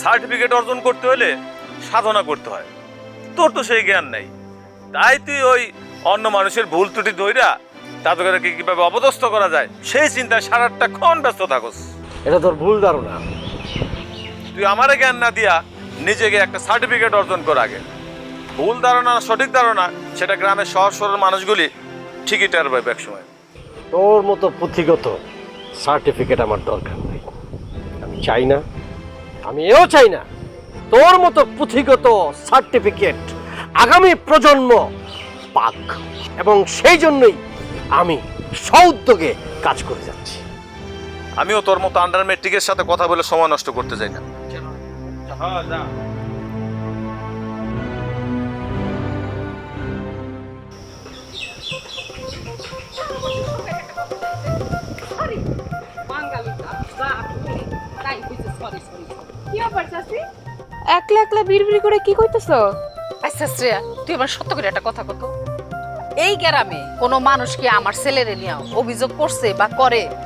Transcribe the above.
Certificate অর্জন করতে হলে সাধনা করতে হয়, তোর তো সেই জ্ঞান নাই। তাই তুই ওই অন্য মানুষের ভুল ত্রুটি ধইরা তাদেরকে কিভাবে অপদস্থ করা যায় সেই চিন্তায় সারাটাক্ষণ ব্যস্ত থাকস। এটা তোর ভুল ধারণা। তুই আমারে জ্ঞান না দিয়া নিজেকে একটা সার্টিফিকেট অর্জন কর আগে। ভুল ধারণা সঠিক ধারণা সেটা গ্রামের সহজ সরল মানুষগুলি ঠিকই টের পাবে এক সময়। তোর মতো পুঁথিগত সার্টিফিকেট আমার দরকার নেই। আমি চাই না, আমি এও চাই না তোর মতো পুঁথিগত সার্টিফিকেট আগামী প্রজন্ম পাক, এবং সেই জন্যই আমি সউদ্যোগে কাজ করে যাচ্ছি। আমিও তোর মতো আন্ডার ম্যাট্রিকের সাথে কথা বলে সময় নষ্ট করতে চাই না। একলা একলা বিড়বিড় করে কি কইতেছ? আচ্ছা শ্রেয়া, তুই আমার সত্য করে একটা কথা কত, এই গ্রামে কোনো মানুষ কি আমার ছেলেরে নিয়ে অভিযোগ করছে বা করে